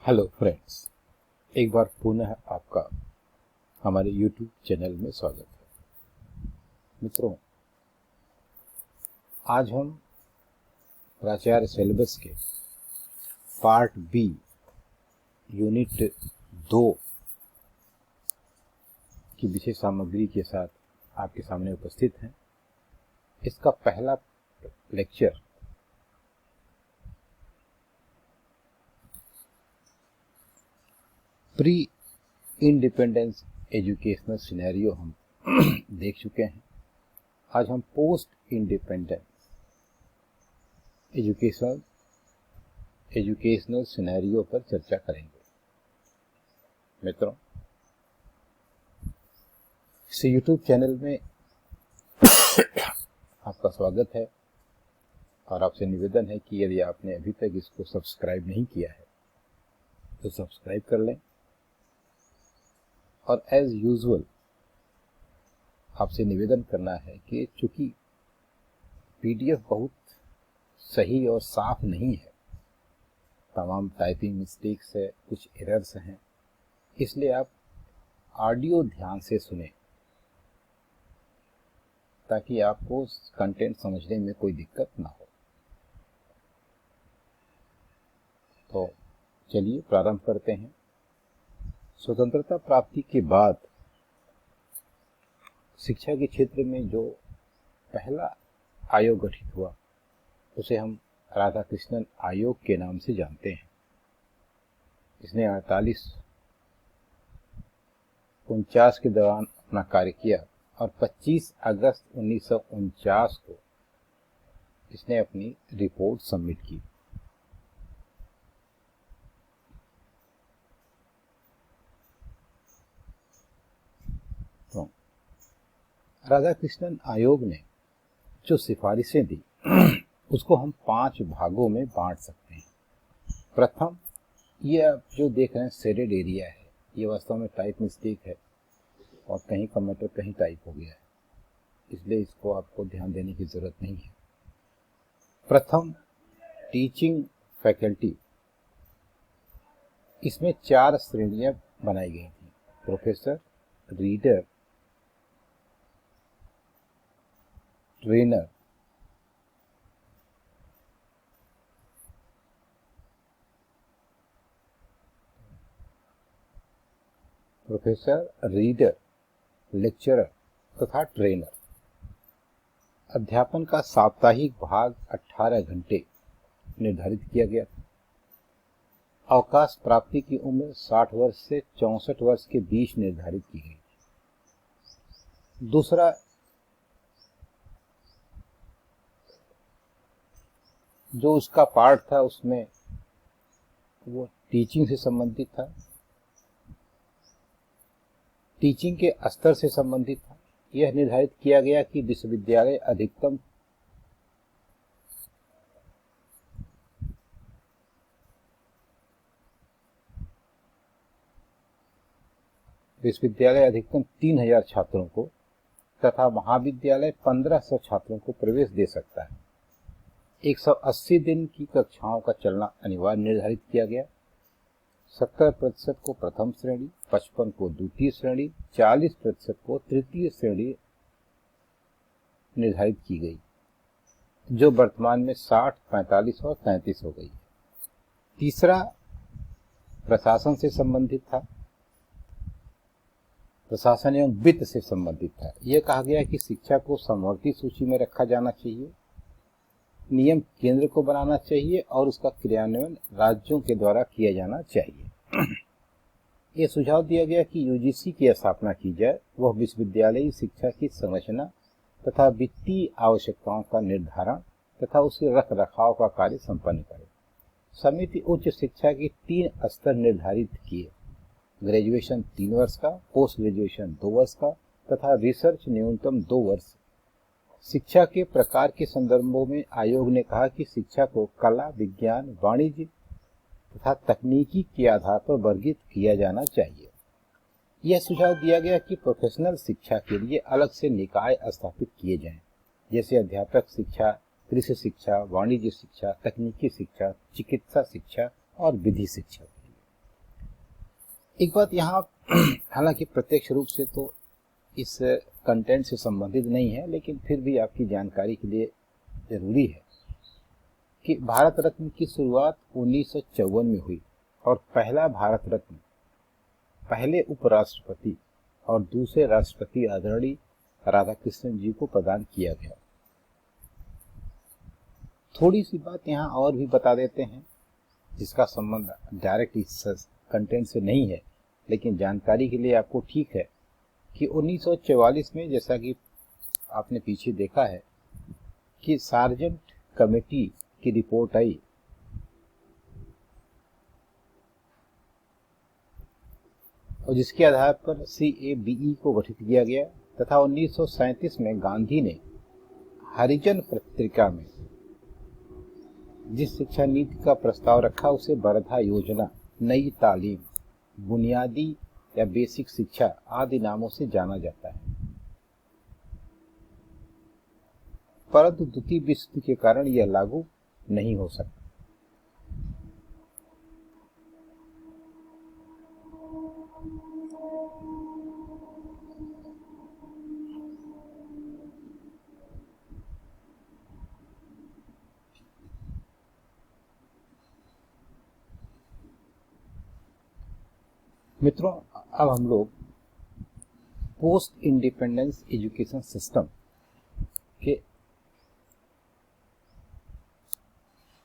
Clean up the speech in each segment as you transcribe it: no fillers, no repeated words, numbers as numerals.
Hello friends, एक बार पुनः आपका हमारे YouTube चैनल में स्वागत है। मित्रों, आज हम प्राचार्य सिलेबस के पार्ट बी यूनिट 2 की विषय सामग्री के साथ आपके सामने उपस्थित हैं। इसका पहला lecture pre independence educational scenario हम देख चुके हैं। आज हम पोस्ट इंडिपेंडेंस एजुकेशनल सिनेरियो पर चर्चा करेंगे। मित्रों, इस YouTube चैनल में आपका स्वागत है और आपसे निवेदन है कि यदि आपने अभी तक इसको सब्सक्राइब नहीं किया है तो सब्सक्राइब कर लें। और एज यूजुअल आपसे निवेदन करना है कि चूंकि PDF बहुत सही और साफ नहीं है, तमाम टाइपिंग मिस्टेक्स है, कुछ एरर्स हैं, इसलिए आप ऑडियो ध्यान से सुने ताकि आपको कंटेंट समझने में कोई दिक्कत ना हो। तो चलिए प्रारंभ करते हैं। स्वतंत्रता प्राप्ति के बाद शिक्षा के क्षेत्र में जो पहला आयोग गठित हुआ उसे हम राधाकृष्णन आयोग के नाम से जानते हैं। इसने 48-49 के दौरान अपना कार्य किया और 25 अगस्त 1949 को इसने अपनी रिपोर्ट सबमिट की। तो राधाकृष्णन आयोग ने जो सिफारिशें दी उसको हम 5 भागों में बांट सकते हैं। प्रथम, ये आप जो देख रहे हैं शेडेड एरिया है, ये वास्तव में टाइप मिस्टेक है और कहीं का मैटर कहीं टाइप हो गया है, इसलिए इसको आपको ध्यान देने की जरूरत नहीं है। प्रथम, टीचिंग फैकल्टी। इसमें 4 श्रेणियां बनाई गई थी: प्रोफेसर, रीडर, ट्रेनर, लेक्चरर तथा ट्रेनर। अध्यापन का साप्ताहिक भाग 18 घंटे निर्धारित किया गया था। अवकाश प्राप्ति की उम्र 60 वर्ष से 64 वर्ष के बीच निर्धारित की गई। दूसरा, जो उसका पार्ट था उसमें वो टीचिंग से संबंधित था, टीचिंग के स्तर से संबंधित था। यह निर्धारित किया गया कि विश्वविद्यालय अधिकतम विश्वविद्यालय अधिकतम 3000 छात्रों को तथा महाविद्यालय 1500 छात्रों को प्रवेश दे सकता है। 180 दिन की कक्षाओं का चलना अनिवार्य निर्धारित किया गया। 70% को प्रथम श्रेणी, 55 को द्वितीय श्रेणी, 40% को तृतीय श्रेणी निर्धारित की गई, जो वर्तमान में 60, 45 और 33 हो गई। तीसरा, प्रशासन से संबंधित था, प्रशासन एवं वित्त से संबंधित था। यह कहा गया कि शिक्षा को समवर्ती सूची में रखा जाना चाहिए, नियम केंद्र को बनाना चाहिए और उसका क्रियान्वयन राज्यों के द्वारा किया जाना चाहिए। यह सुझाव दिया गया कि यूजीसी की स्थापना की जाए, वह विश्वविद्यालयी शिक्षा की संरचना तथा वित्तीय आवश्यकताओं का निर्धारण तथा उसके रख रखाव का कार्य संपन्न करे। समिति उच्च शिक्षा के 3 स्तर निर्धारित किए: ग्रेजुएशन 3 वर्ष का, पोस्ट ग्रेजुएशन 2 वर्ष का तथा रिसर्च न्यूनतम 2 वर्ष। शिक्षा के प्रकार के संदर्भों में आयोग ने कहा कि शिक्षा को कला, विज्ञान, वाणिज्य तथा तकनीकी के आधार पर वर्गीकृत किया जाना चाहिए। यह सुझाव दिया गया कि प्रोफेशनल शिक्षा के लिए अलग से निकाय स्थापित किए जाएं, जैसे अध्यापक शिक्षा, कृषि शिक्षा, वाणिज्य शिक्षा, तकनीकी शिक्षा, चिकित्सा शिक्षा और विधि शिक्षा। एक बात यहाँ हालांकि प्रत्यक्ष रूप से तो इस कंटेंट से संबंधित नहीं है, लेकिन फिर भी आपकी जानकारी के लिए जरूरी है कि भारत रत्न की शुरुआत 1954 में हुई और पहला भारत रत्न पहले उपराष्ट्रपति और दूसरे राष्ट्रपति आदरणीय राधाकृष्णन जी को प्रदान किया गया। थोड़ी सी बात यहाँ और भी बता देते हैं जिसका संबंध डायरेक्ट इस कंटेंट से नहीं है, लेकिन जानकारी के लिए आपको ठीक है कि 1944 में, जैसा कि आपने पीछे देखा है, कि सार्जेंट कमेटी की रिपोर्ट आई और जिसके आधार पर CABE को गठित किया गया तथा 1937 में गांधी ने हरिजन पत्रिका में जिस शिक्षा नीति का प्रस्ताव रखा उसे वर्धा योजना, नई तालीम, बुनियादी या बेसिक शिक्षा आदि नामों से जाना जाता है। परंतु द्वितीय विश्व युद्ध के कारण यह लागू नहीं हो सकता। मित्रों, अब हम लोग पोस्ट इंडिपेंडेंस एजुकेशन सिस्टम के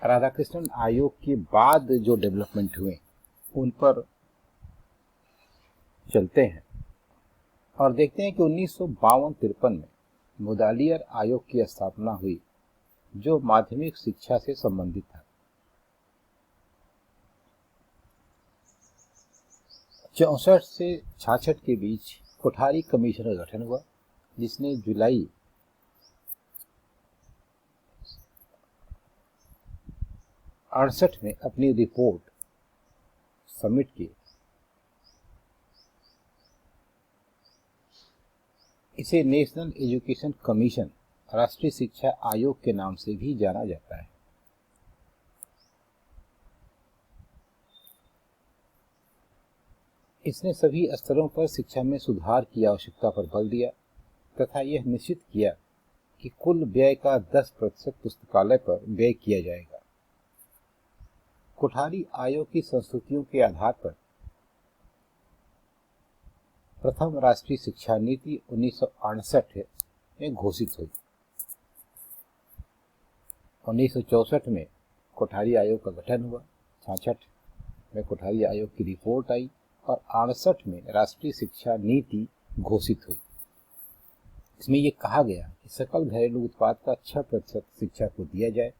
राधाकृष्णन आयोग के बाद जो डेवलपमेंट हुए उन पर चलते हैं और देखते हैं कि 1952-53 में मुदालियर आयोग की स्थापना हुई जो माध्यमिक शिक्षा से संबंधित था। 64 से 66 के बीच कोठारी कमीशन का गठन हुआ जिसने जुलाई 68 में अपनी रिपोर्ट सबमिट की। इसे नेशनल एजुकेशन कमीशन, राष्ट्रीय शिक्षा आयोग के नाम से भी जाना जाता है। इसने सभी स्तरों पर शिक्षा में सुधार की आवश्यकता पर बल दिया तथा यह निश्चित किया कि कुल व्यय का 10% पुस्तकालय पर व्यय किया जाएगा। कोठारी आयोग की संस्तुतियों के आधार पर प्रथम राष्ट्रीय शिक्षा नीति 1968 में घोषित हुई। 1964 में कोठारी आयोग का गठन हुआ, 66 में कोठारी आयोग की रिपोर्ट आई और 68 में राष्ट्रीय शिक्षा नीति घोषित हुई। इसमें यह कहा गया कि सकल घरेलू उत्पाद का 6% शिक्षा को दिया जाए,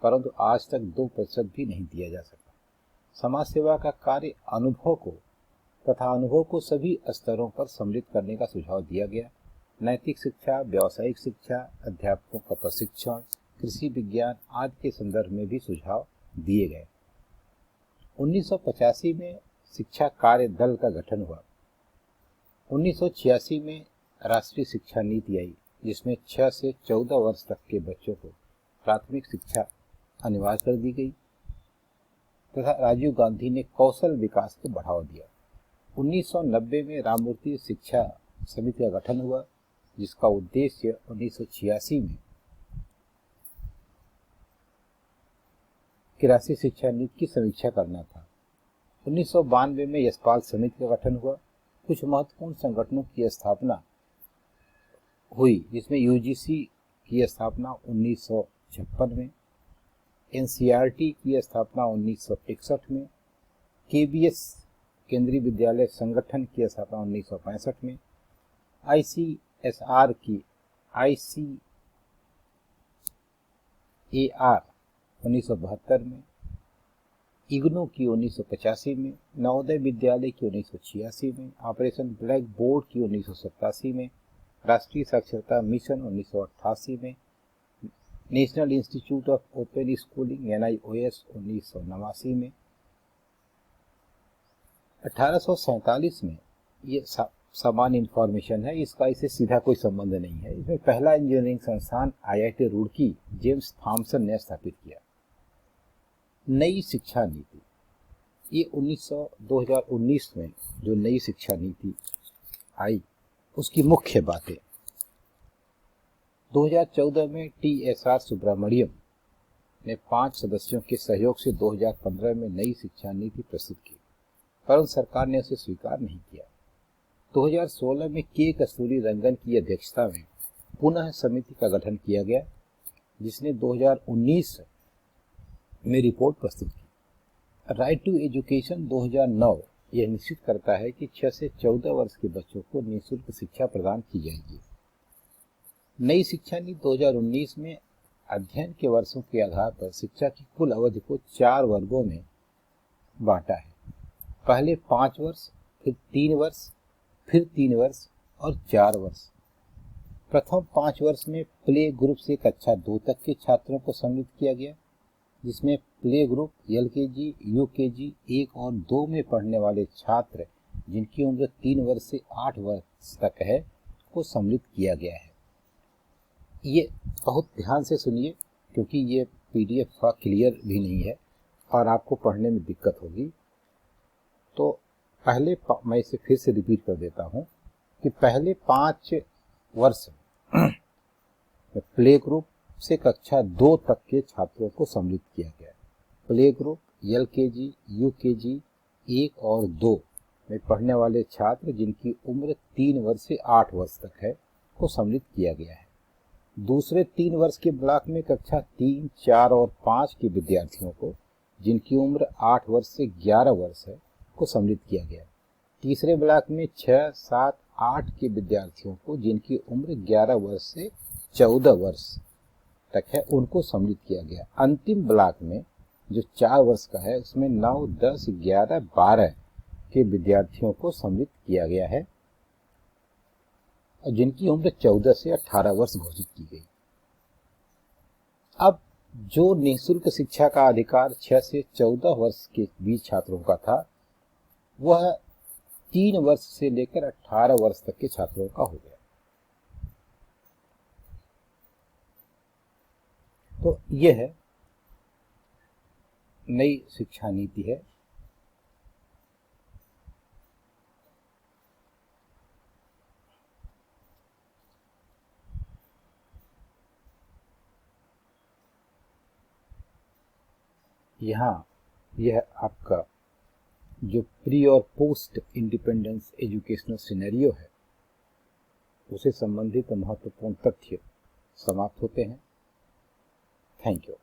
परंतु आज तक 2% भी नहीं दिया जा सका। समाज सेवा का कार्य अनुभव को सभी स्तरों पर सम्मिलित करने का सुझाव दिया गया। नैतिक शिक्षा, व्यावसायिक शिक्षा, अध्यापकों का प्रशिक्षण, कृषि विज्ञान आदि के संदर्भ में भी सुझाव दिए गए। 1985 में शिक्षा कार्य दल का गठन हुआ। 1986 में राष्ट्रीय शिक्षा नीति आई जिसमें 6 से 14 वर्ष तक के बच्चों को प्राथमिक शिक्षा अनिवार्य कर दी गई तथा राजीव गांधी ने कौशल विकास को बढ़ावा दिया। 1990 में राममूर्ति शिक्षा समिति का गठन हुआ जिसका उद्देश्य 1986 में राष्ट्रीय शिक्षा नीति की समीक्षा करना था। 1992 में यशपाल समिति का गठन हुआ। कुछ महत्वपूर्ण संगठनों की स्थापना हुई जिसमें UGC की स्थापना 1956 में, NCERT की स्थापना 1961 में, KBS केंद्रीय विद्यालय संगठन की स्थापना 1965 में, ICSR की ICAR 1972 में, इग्नू की 1985 में, नवोदय विद्यालय की 1986 में, ऑपरेशन ब्लैक बोर्ड की 1987 में, राष्ट्रीय साक्षरता मिशन 1988 में, national institute of open schooling NIOS 1989 में, 1847 में, ये सामान्य इंफॉर्मेशन है, इसका इससे सीधा कोई संबंध नहीं है। इसमें पहला इंजीनियरिंग संस्थान IIT रुड़की जेम्स थॉमसन ने स्थापित किया। नई शिक्षा नीति ये 2019 में जो नई शिक्षा नीति आई उसकी मुख्य बातें। 2014 में TSR सुब्रमण्यम ने 5 सदस्यों के सहयोग से 2015 में नई शिक्षा नीति प्रस्तुत की, परंतु सरकार ने उसे स्वीकार नहीं किया। 2016 में के कस्तूरी रंगन की अध्यक्षता में पुनः समिति का गठन किया गया, जिसने 2019 में रिपोर्ट प्रस्तुत की। राइट टू एजुकेशन 2009 यह निश्चित करता है कि 6 से 14 वर्ष के बच्चों को निःशुल्क शिक्षा प्रदान की जाएगी। नई शिक्षा नीति 2019 में अध्ययन के वर्षों के आधार पर शिक्षा की कुल अवधि को 4 वर्गों में बांटा है। पहले 5 वर्ष, फिर 3 वर्ष, फिर 3 वर्ष और 4 वर्ष। प्रथम 5 वर्ष में प्ले ग्रुप से कक्षा 2 तक के छात्रों को सम्मिलित किया गया, जिसमें प्ले ग्रुप LKG, UKG 1 और 2 में पढ़ने वाले छात्र जिनकी उम्र 3 वर्ष से 8 वर्ष तक है को सम्मिलित किया गया है। ये बहुत ध्यान से सुनिए, क्योंकि ये PDF का क्लियर भी नहीं है और आपको पढ़ने में दिक्कत होगी। तो पहले मैं इसे फिर से रिपीट कर देता हूँ कि पहले 5 वर्ष में प्ले ग्रुप से कक्षा 2 तक के छात्रों को सम्मिलित किया गया। प्ले ग्रुप LKG, UKG 1 और 2 में पढ़ने वाले छात्र जिनकी उम्र 3 वर्ष से 8 वर्ष तक है को सम्मिलित किया गया है। दूसरे 3 वर्ष के ब्लॉक में कक्षा 3, 4 और 5 के विद्यार्थियों को जिनकी उम्र 8 वर्ष से 11 वर्ष है को सम्मिलित किया गया। तीसरे ब्लॉक में 6, 7, 8 के विद्यार्थियों को जिनकी उम्र 11 वर्ष से 14 वर्ष तक है उनको सम्मिलित किया गया। अंतिम ब्लॉक में जो 4 वर्ष का है उसमें 9, 10, 11, 12 के विद्यार्थियों को सम्मिलित किया गया है, जिनकी उम्र 14 से 18 वर्ष घोषित की गई। अब जो निःशुल्क शिक्षा का अधिकार 6 से 14 वर्ष के बीच छात्रों का था, वह 3 वर्ष से लेकर 18 वर्ष तक के छात्रों का हो गया। तो यह है नई शिक्षा नीति है। यहाँ यह आपका जो प्री और पोस्ट इंडिपेंडेंस एजुकेशनल सिनेरियो है उसे संबंधित महत्वपूर्ण तथ्य समाप्त होते हैं। Thank you.